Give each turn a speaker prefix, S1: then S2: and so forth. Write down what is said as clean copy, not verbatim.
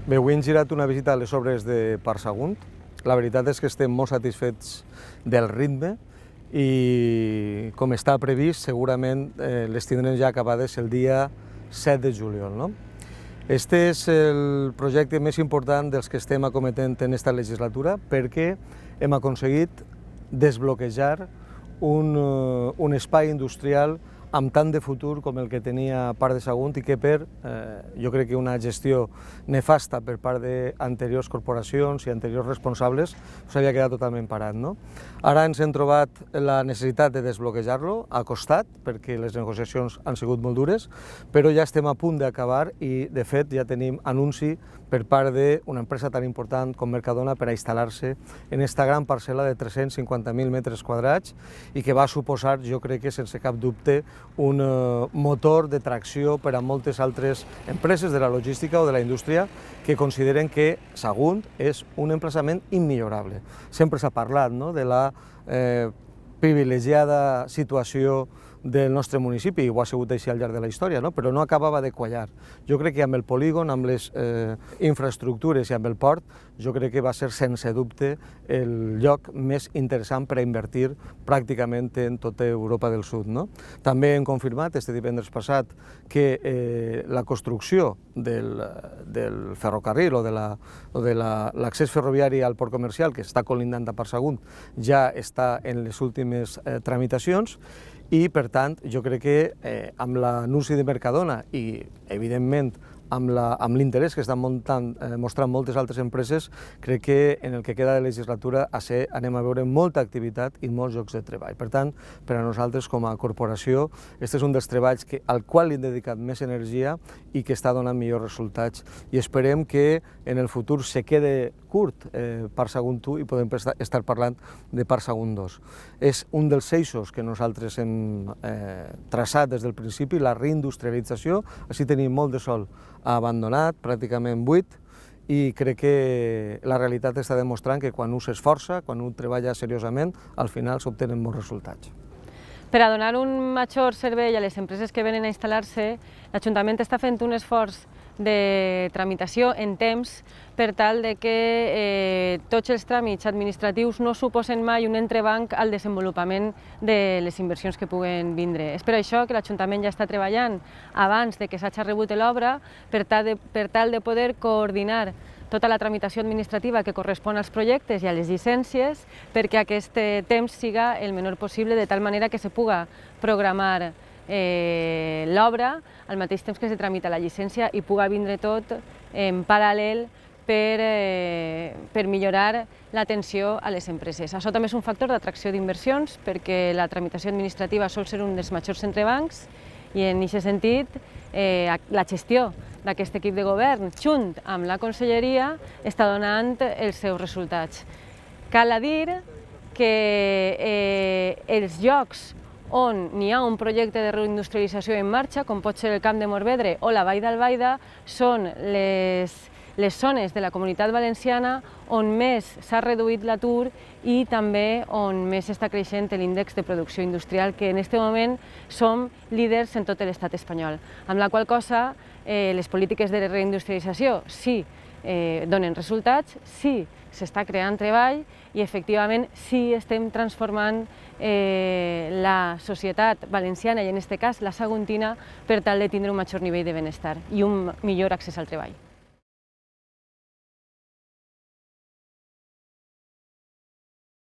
S1: Bé, avui hem girat una visita a les obres de Parc Sagunt. La veritat és que estem molt satisfets del ritme i, com està previst, segurament les tindrem ja acabades el dia 7 de juliol. No? Este és el projecte més important dels que estem acometent en aquesta legislatura perquè hem aconseguit desbloquejar un espai industrial amb tant de futur com el que tenia Parc de Sagunt i que per, jo crec que una gestió nefasta per part d'anteriors corporacions i anteriors responsables s'havia quedat totalment parat. No? Ara ens hem trobat la necessitat de desbloquejar-lo, ha costat, perquè les negociacions han sigut molt dures, però ja estem a punt d'acabar i, de fet, ja tenim anunci per part d'una empresa tan important com Mercadona per a instal·lar-se en aquesta gran parcel·la de 350.000 metres quadrats i que va suposar, jo crec que sense cap dubte, un motor de tracció per a moltes altres empreses de la logística o de la indústria que consideren que Sagunt és un emplaçament immillorable. Sempre s'ha parlat de la privilegiada situació del nostre municipi, i ho ha sigut així al llarg de la història, però no acabava de quallar. Jo crec que amb el polígon, amb les infraestructures i amb el port, jo crec que va ser sense dubte el lloc més interessant per a invertir pràcticament en tota Europa del Sud. També hem confirmat este divendres passat que la construcció del ferrocarril o de l'accés ferroviari al port comercial, que està colindant a Parc Sagunt, ja està en les últimes tramitacions i, per tant, jo crec que amb l'anunci de Mercadona i, evidentment, amb l'interès que estan mostrant moltes altres empreses, crec que en el que queda de legislatura anem a veure molta activitat i molts llocs de treball. Per tant, per a nosaltres com a corporació, aquest és un dels treballs al qual hem dedicat més energia i que està donant millors resultats. I esperem que en el futur se quede curt Parc Sagunt 1 i podem estar parlant de Parc Sagunt 2. És un dels eixos que nosaltres hem traçat des del principi, la reindustrialització. Així tenim molt de sòl abandonat, pràcticament buit, i crec que la realitat està demostrant que quan un s'esforça, quan un treballa seriosament, al final s'obtenen molts resultats.
S2: Per a donar un major servei a les empreses que venen a instal·lar-se, l'Ajuntament està fent un esforç de tramitació en temps per tal que tots els tràmits administratius no suposen mai un entrebanc al desenvolupament de les inversions que puguen vindre. És per això que l'Ajuntament ja està treballant abans que s'hagi rebut l'obra per tal de poder coordinar tota la tramitació administrativa que correspon als projectes i a les llicències perquè aquest temps siga el menor possible de tal manera que se puga programar l'obra al mateix temps que se tramita la llicència i puga vindre tot en paral·lel per millorar l'atenció a les empreses. Això també és un factor d'atracció d'inversions perquè la tramitació administrativa sol ser un dels majors entrebancs i en aquest sentit la gestió d'aquest equip de govern junt amb la conselleria està donant els seus resultats. Cal dir que els llocs on n'hi ha un projecte de reindustrialització en marxa, com pot ser el Camp de Morvedre o la Vall d'Albaida, són les zones de la Comunitat Valenciana on més s'ha reduït l'atur i també on més està creixent l'índex de producció industrial, que en aquest moment som líders en tot l'estat espanyol. Amb la qual cosa, les polítiques de reindustrialització sí donen resultats, sí s'està creant treball i efectivament sí estem transformant la societat valenciana i en aquest cas la saguntina per tal de tindre un major nivell de benestar i un millor accés al treball.